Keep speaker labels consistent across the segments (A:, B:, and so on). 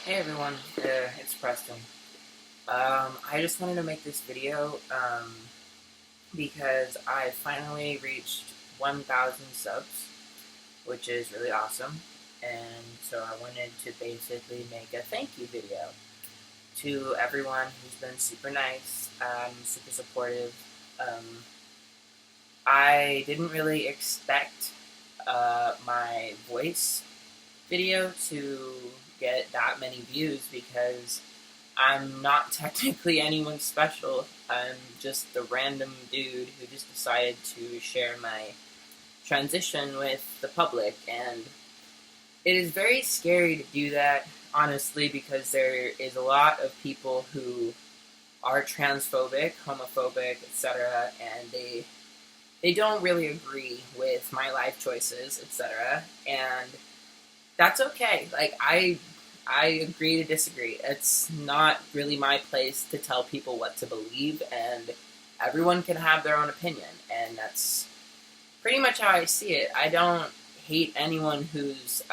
A: Hey everyone, it's Preston. I just wanted to make this video because I finally reached 1,000 subs, which is really awesome. And so I wanted to basically make a thank you video to everyone who's been super nice, super supportive. Um, I didn't really expect my voice video to get that many views because I'm not technically anyone special. I'm just a random dude who just decided to share my transition with the public, and it is very scary to do that, honestly, because there is a lot of people who are transphobic, homophobic, etc., and they don't really agree with my life choices, etc., and that's okay. Like, I agree to disagree. It's not really my place to tell people what to believe, and everyone can have their own opinion, and that's pretty much how I see it. I don't hate anyone who's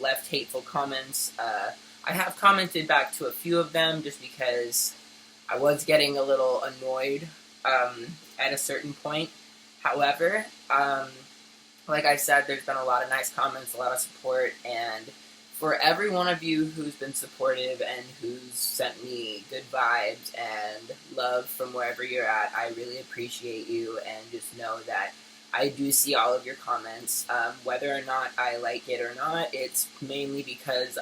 A: left hateful comments. I have commented back to a few of them just because I was getting a little annoyed at a certain point. However, like I said, there's been a lot of nice comments, a lot of support, and for every one of you who's been supportive and who's sent me good vibes and love from wherever you're at, I really appreciate you, and just know that I do see all of your comments. Whether or not I like it or not, it's mainly because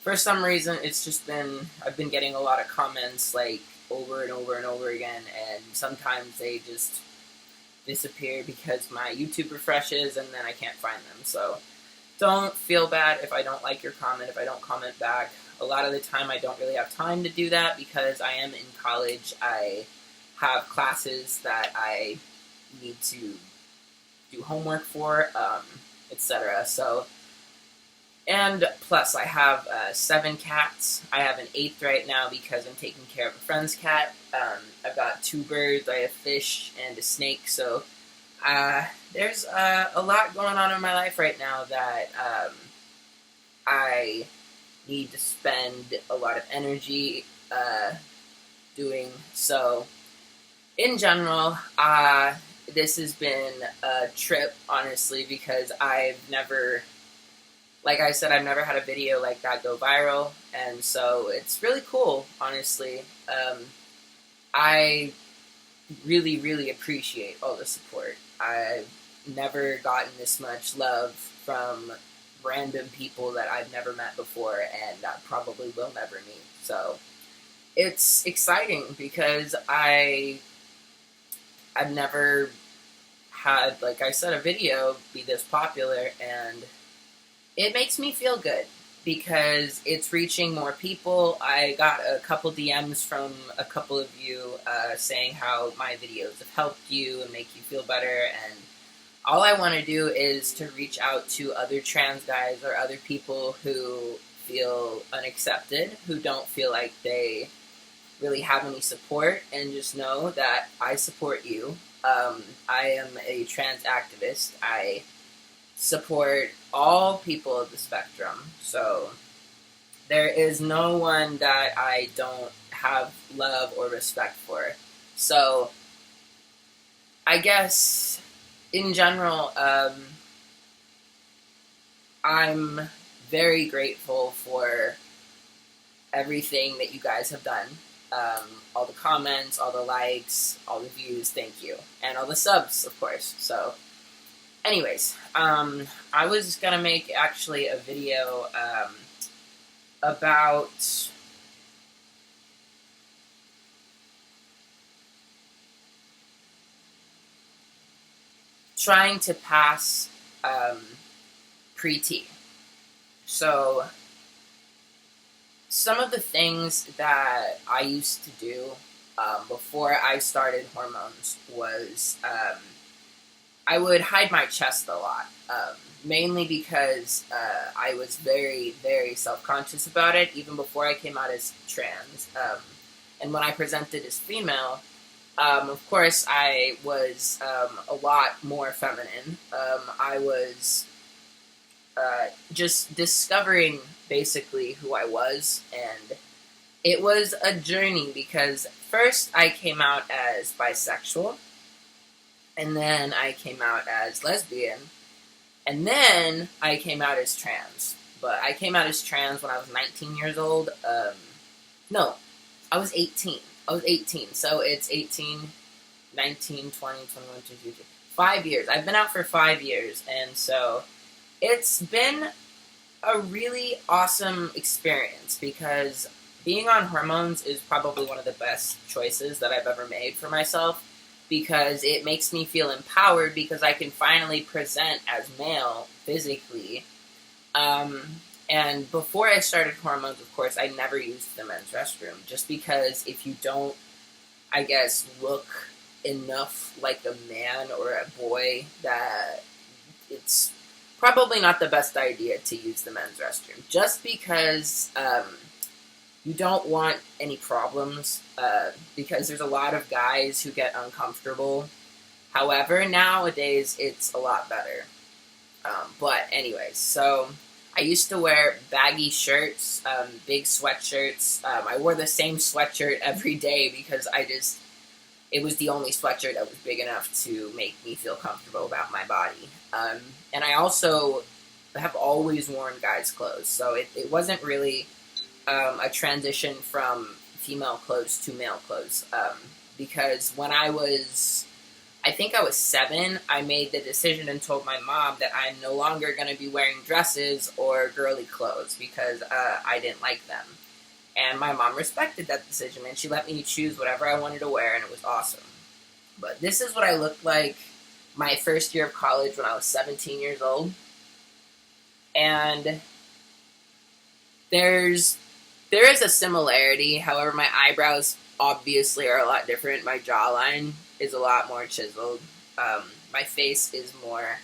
A: for some reason, I've been getting a lot of comments like over and over and over again, and sometimes they just disappear because my YouTube refreshes and then I can't find them. So don't feel bad if I don't like your comment, if I don't comment back. A lot of the time I don't really have time to do that because I am in college. I have classes that I need to do homework for, etc. So, and plus I have 7 cats. I have an 8th right now because I'm taking care of a friend's cat. I've got 2 birds, I have fish, and a snake, so there's a lot going on in my life right now that I need to spend a lot of energy doing. So, in general, this has been a trip, honestly, because like I said, I've never had a video like that go viral, and so it's really cool, honestly. I really, really appreciate all the support. I've never gotten this much love from random people that I've never met before, and that probably will never meet. So it's exciting because I've never had, like I said, a video be this popular, and it makes me feel good because it's reaching more people. I got a couple DMs from a couple of you saying how my videos have helped you and make you feel better, and all I want to do is to reach out to other trans guys or other people who feel unaccepted, who don't feel like they really have any support, and just know that I support you. I am a trans activist. I support all people of the spectrum, so there is no one that I don't have love or respect for. So I guess in general, I'm very grateful for everything that you guys have done. All the comments, all the likes, all the views, thank you. And all the subs, of course. So anyways, I was gonna make actually a video about trying to pass pre-T. So some of the things that I used to do before I started hormones was I would hide my chest a lot, mainly because I was very, very self-conscious about it, even before I came out as trans. And when I presented as female, of course, I was a lot more feminine. I was just discovering basically who I was, and it was a journey because first I came out as bisexual, and then I came out as lesbian, and then I came out as trans. But I came out as trans when I was 19 years old. No, I was 18. I was 18, so it's 18, 19, 20, 21, 22, 5 years. I've been out for 5 years, and so it's been a really awesome experience because being on hormones is probably one of the best choices that I've ever made for myself because it makes me feel empowered because I can finally present as male physically. And before I started hormones, of course, I never used the men's restroom just because if you don't, I guess, look enough like a man or a boy, that it's probably not the best idea to use the men's restroom. Just because you don't want any problems, because there's a lot of guys who get uncomfortable. However, nowadays it's a lot better. But anyways, so I used to wear baggy shirts, big sweatshirts. I wore the same sweatshirt every day because it was the only sweatshirt that was big enough to make me feel comfortable about my body. And I also have always worn guys' clothes, so it wasn't really a transition from female clothes to male clothes. Because when I think I was 7, I made the decision and told my mom that I'm no longer going to be wearing dresses or girly clothes because I didn't like them. And my mom respected that decision, and she let me choose whatever I wanted to wear, and it was awesome. But this is what I looked like my first year of college when I was 17 years old. And there is a similarity, however, my eyebrows obviously are a lot different. My jawline is a lot more chiseled. My face is more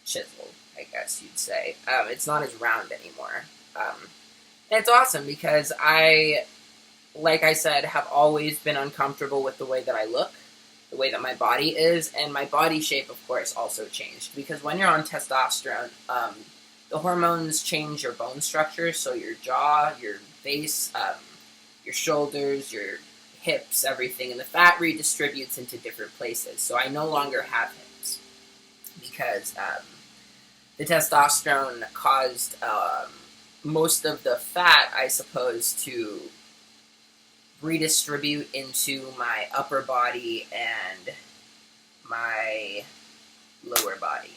A: chiseled, I guess you'd say. It's not as round anymore. And it's awesome because like I said, have always been uncomfortable with the way that I look, the way that my body is, and my body shape, of course, also changed. Because when you're on testosterone, the hormones change your bone structure, so your jaw, your face, your shoulders, your hips, everything, and the fat redistributes into different places. So I no longer have hips because the testosterone caused most of the fat, I suppose, to redistribute into my upper body and my lower body.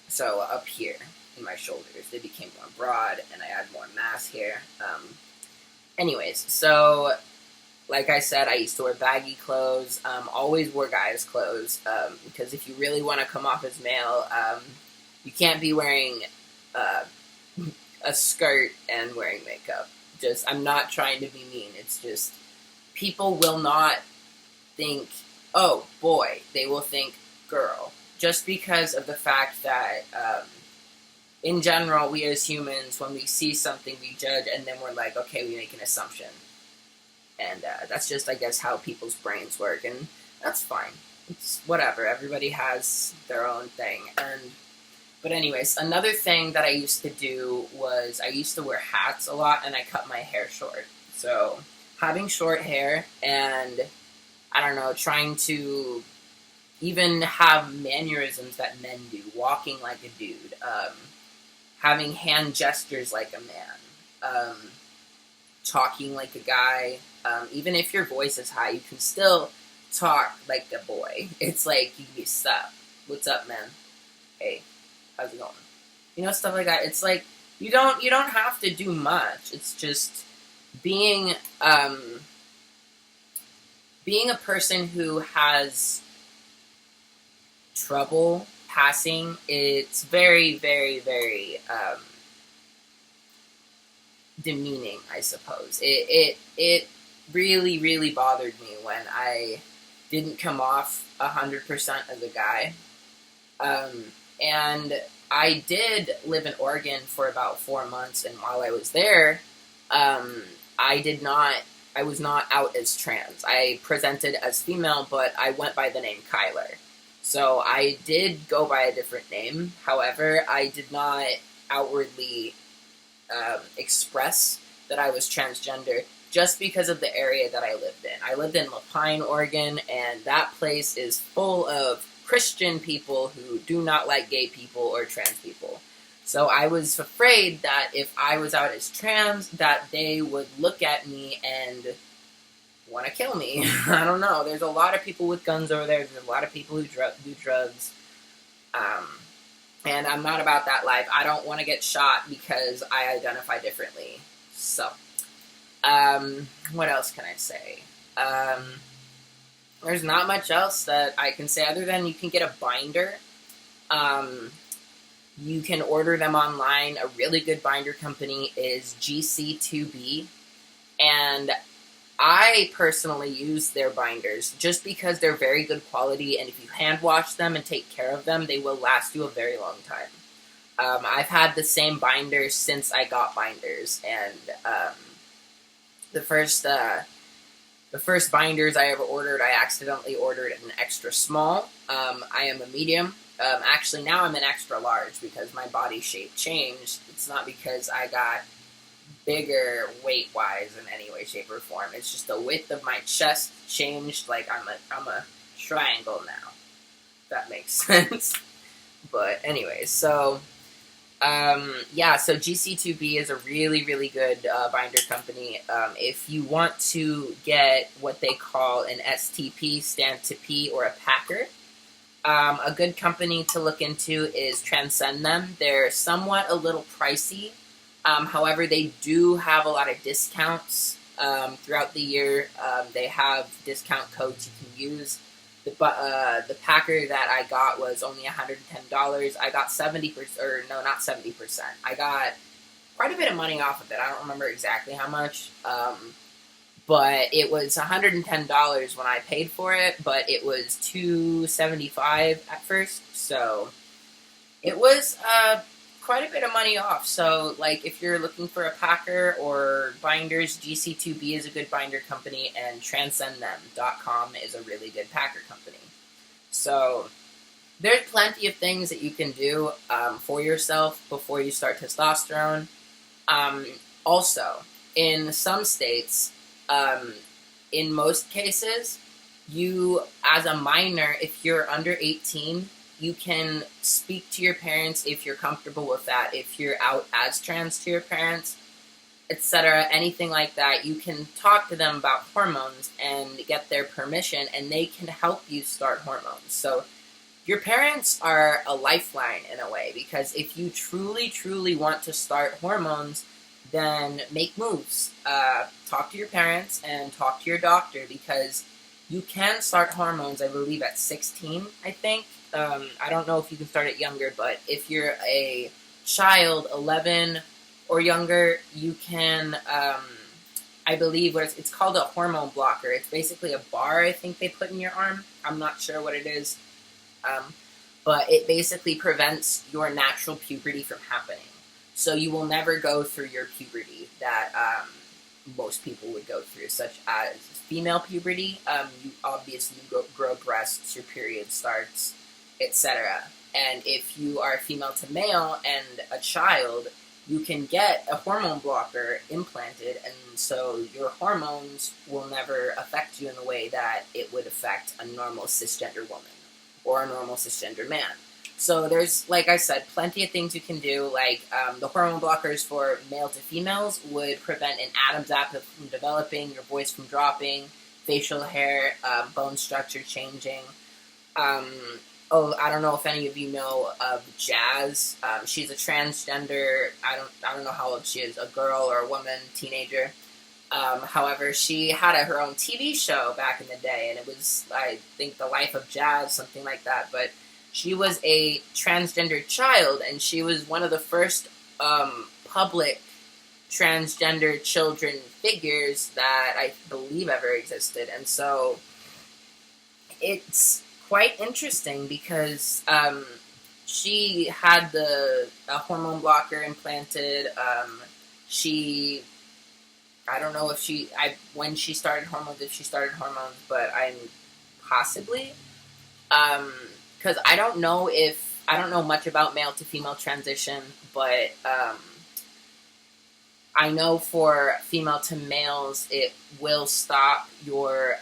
A: So up here in my shoulders, they became more broad, and I had more mass here. Anyways, so like I said, I used to wear baggy clothes, always wore guys' clothes, because if you really want to come off as male, you can't be wearing a skirt and wearing makeup. I'm not trying to be mean, it's just, people will not think, oh, boy, they will think girl, just because of the fact that, in general, we as humans, when we see something, we judge, and then we're like, okay, we make an assumption. And that's just, I guess, how people's brains work, and that's fine. It's whatever. Everybody has their own thing. But anyways, another thing that I used to do was I used to wear hats a lot, and I cut my hair short. So having short hair and, I don't know, trying to even have mannerisms that men do, walking like a dude, having hand gestures like a man, talking like a guy. Even if your voice is high, you can still talk like a boy. It's like, you can be, sup, what's up, man? Hey, how's it going? You know, stuff like that. It's like, you don't have to do much. It's just being a person who has trouble passing. It's very, very, very demeaning, I suppose. It really, really bothered me when I didn't come off 100% as a guy. And I did live in Oregon for about 4 months, and while I was there, I was not out as trans. I presented as female, but I went by the name Kyler. So I did go by a different name. However, I did not outwardly express that I was transgender just because of the area that I lived in. I lived in Lapine, Oregon, and that place is full of Christian people who do not like gay people or trans people. So I was afraid that if I was out as trans, that they would look at me and want to kill me. I don't know. There's a lot of people with guns over there. There's a lot of people who do drugs. Um, and I'm not about that life. I don't want to get shot because I identify differently. So, what else can I say? There's not much else that I can say other than you can get a binder. You can order them online. A really good binder company is GC2B. And I personally use their binders just because they're very good quality, and if you hand wash them and take care of them, they will last you a very long time. I've had the same binders since I got binders, and the first binders I ever ordered, I accidentally ordered an extra small. I am a medium. Actually, now I'm an extra large because my body shape changed. It's not because I got bigger weight-wise in any way, shape, or form. It's just the width of my chest changed. Like I'm a triangle now. If that makes sense. But anyways, so yeah, so GC2B is a really, really good binder company. If you want to get what they call an STP, stand to P, or a packer, a good company to look into is Transcend Them. They're somewhat a little pricey. However, they do have a lot of discounts throughout the year. They have discount codes you can use. The packer that I got was only $110. I got 70%, or no, not 70%. I got quite a bit of money off of it. I don't remember exactly how much, but it was $110 when I paid for it, but it was $275 at first, so it was quite a bit of money off. So, like, if you're looking for a packer or binders, GC2B is a good binder company, and transcendthem.com is a really good packer company. So, there's plenty of things that you can do for yourself before you start testosterone. Also, in some states, in most cases, you, as a minor, if you're under 18, you can speak to your parents if you're comfortable with that. If you're out as trans to your parents, etc., anything like that, you can talk to them about hormones and get their permission, and they can help you start hormones. So your parents are a lifeline in a way, because if you truly, truly want to start hormones, then make moves. Talk to your parents and talk to your doctor, because you can start hormones, I believe, at 16, I think. I don't know if you can start it younger, but if you're a child, 11 or younger, you can, I believe, it's called a hormone blocker. It's basically a bar, I think, they put in your arm. I'm not sure what it is. But it basically prevents your natural puberty from happening. So you will never go through your puberty that most people would go through, such as female puberty. You obviously grow breasts, your period starts, etc. And if you are female to male and a child, you can get a hormone blocker implanted, and so your hormones will never affect you in the way that it would affect a normal cisgender woman or a normal cisgender man. So there's, like I said, plenty of things you can do. Like the hormone blockers for male to females would prevent an Adam's apple from developing, your voice from dropping, facial hair, bone structure changing. I don't know if any of you know of Jazz. She's a transgender. I don't know how old she is, a girl or a woman, teenager. However, she had her own TV show back in the day, and it was, I think, The Life of Jazz, something like that. But she was a transgender child, and she was one of the first public transgender children figures that I believe ever existed. And so it's quite interesting because she had a hormone blocker implanted. I don't know if when she started hormones, but I'm possibly, because I don't know much about male to female transition, but I know for female to males, it will stop your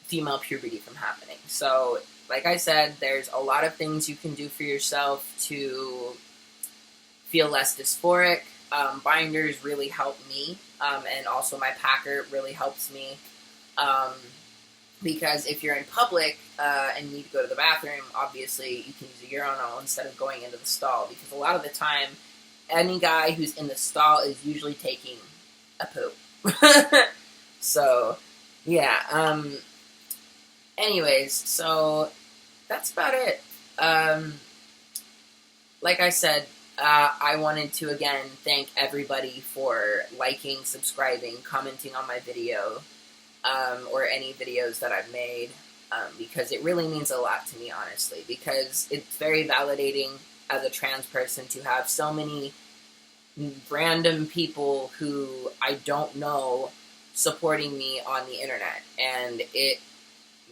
A: female puberty from happening. So, like I said, there's a lot of things you can do for yourself to feel less dysphoric. Binders really help me, and also my packer really helps me. Because if you're in public and need to go to the bathroom, obviously you can use a urinal instead of going into the stall. Because a lot of the time, any guy who's in the stall is usually taking a poop. So, yeah. Anyways, so that's about it. Like I said, I wanted to again thank everybody for liking, subscribing, commenting on my video, or any videos that I've made, because it really means a lot to me, honestly, because it's very validating as a trans person to have so many random people who I don't know supporting me on the internet, and it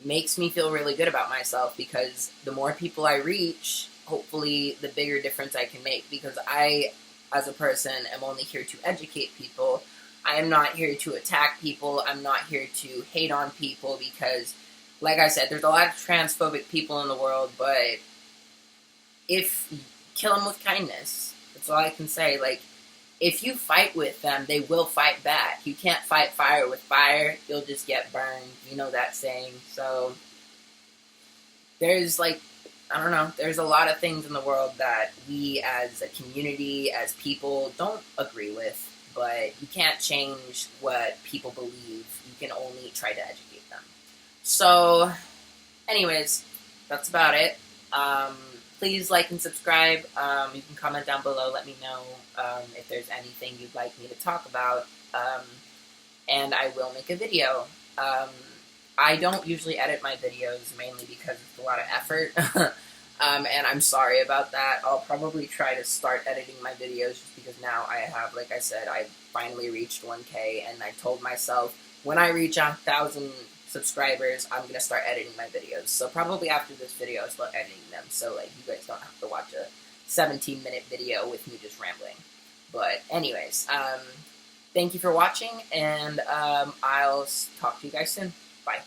A: makes me feel really good about myself, because the more people I reach, hopefully the bigger difference I can make, because I, as a person, am only here to educate people. I am not here to attack people. I'm not here to hate on people, because, like I said, there's a lot of transphobic people in the world, but kill them with kindness. That's all I can say. Like, if you fight with them, they will fight back. You can't fight fire with fire. You'll just get burned. You know that saying. So, there's, like, I don't know, there's a lot of things in the world that we as a community, as people, don't agree with. But you can't change what people believe. You can only try to educate them. So, anyways, that's about it. Please like and subscribe. You can comment down below. Let me know if there's anything you'd like me to talk about. And I will make a video. I don't usually edit my videos, mainly because it's a lot of effort. And I'm sorry about that. I'll probably try to start editing my videos, just because now I have, like I said, I finally reached 1K, and I told myself, when I reach 1,000 subscribers, I'm going to start editing my videos. So probably after this video, I'll start editing them, so like you guys don't have to watch a 17-minute video with me just rambling. But anyways, thank you for watching, and I'll talk to you guys soon. Bye.